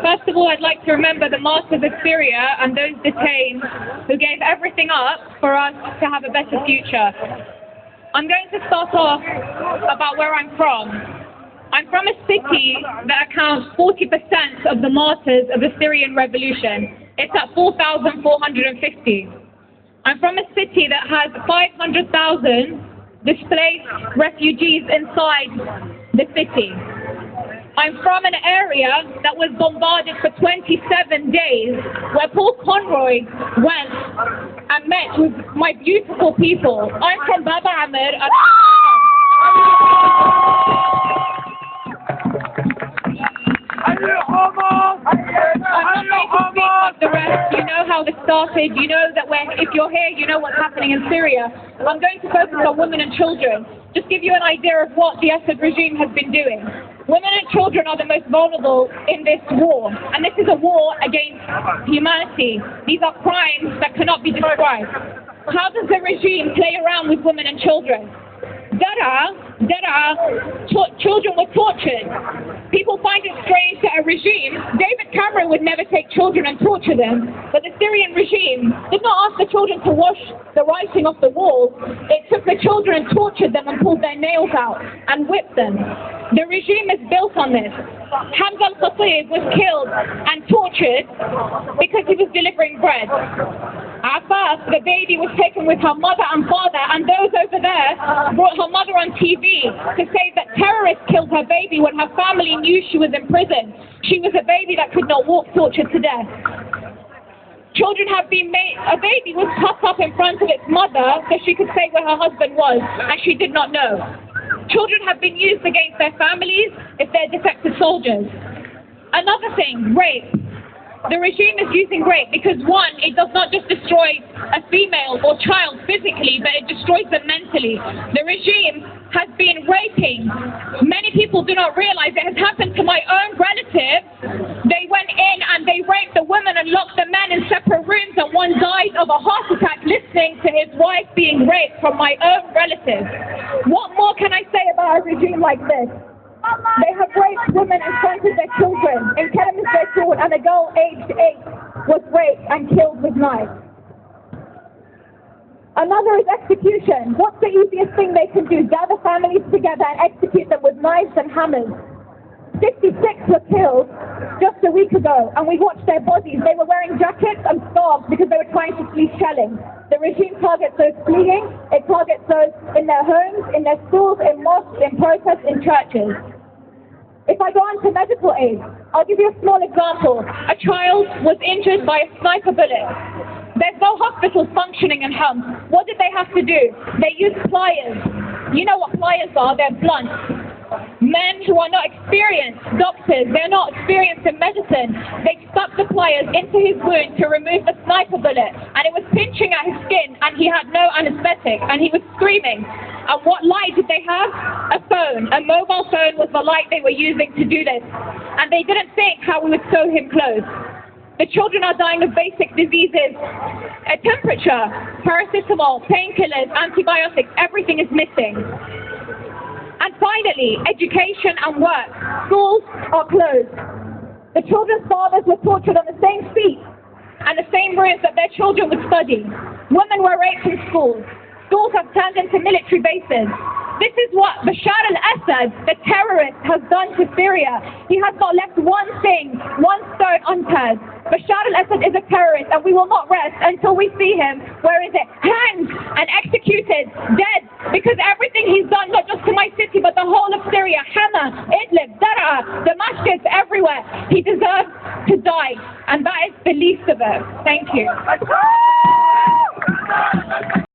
First of all, I'd like to remember the martyrs of Syria and those detained who gave everything up for us to have a better future. I'm going to start off about where I'm from. I'm from a city that accounts 40% of the martyrs of the Syrian revolution. It's at 4,450. I'm from a city that has 500,000 displaced refugees inside the city. I'm from an area that was bombarded for 27 days, where Paul Conroy went and met with my beautiful people. I'm from Baba Amir. The rest, you know how this started, you know that if you're here, you know what's happening in Syria. I'm going to focus on women and children, just give you an idea of what the Assad regime has been doing. Women and children are the most vulnerable in this war, and this is a war against humanity. These are crimes that cannot be described. How does the regime play around with women and children? Children were tortured. People find it strange that a regime, David Cameron would never take children and torture them, but the Syrian regime did not ask the children to wash the writing off the walls. It took the children and tortured them and pulled their nails out and whipped them. The regime is built on this. Hamza al-Khatib was killed and tortured because he was delivering bread. Abbas, the baby, was taken with her mother and father, and those over there brought her mother on TV to say that terrorists killed her baby when her family knew she was in prison. She was a baby that could not walk, tortured to death. Children have been made, a baby was cut up in front of its mother so she could say where her husband was, and she did not know. Children have been used against their families if they're defective soldiers. Another thing, rape. The regime is using rape because, one, it does not just destroy a female or child physically, but it destroys them mentally. The regime has been raping. Many people do not realize it has happened to my own relatives. They went in and they raped the women and locked the men in separate rooms, and one died of a heart attack listening to his wife being raped from my own relatives. What more can I say about a regime like this? They have raped women in front of their children. In Kerem Zaytoun, and a girl aged 8 was raped and killed with knives. Another is execution. What's the easiest thing they can do? Gather families together and execute them with knives and hammers. 56 were killed just a week ago, and we watched their bodies. They were wearing jackets and scarves because they were trying to flee shelling. The regime targets those fleeing, it targets those in their homes, in their schools, in mosques, in protests, in churches. If I go on to medical aid, I'll give you a small example. A child was injured by a sniper bullet. There's no hospitals functioning in Homs. What did they have to do? They used pliers. You know what pliers are? They're blunt. Men who are not experienced doctors, they're not experienced in medicine, they stuck the pliers into his wound to remove the sniper bullet, and it was pinching at his skin, and he had no anesthetic, and he was screaming. And what light did they have? A phone. A mobile phone was the light they were using to do this. And they didn't think how we would sew him clothes. The children are dying of basic diseases. A temperature, paracetamol, painkillers, antibiotics, everything is missing. And finally, education and work. Schools are closed. The children's fathers were tortured on the same seat and the same rooms that their children would study. Women were raped in schools. Schools have turned into military bases. This is what Bashar al-Assad, the terrorist, has done to Syria. He has not left one thing, one stone unturned. Bashar al-Assad is a terrorist, and we will not rest until we see him, where is it, hanged and executed, dead, because everything he's done, not just to my city, but the whole of Syria, Hama, Idlib, Daraa, Damascus, everywhere, he deserves to die, and that is the least of it. Thank you.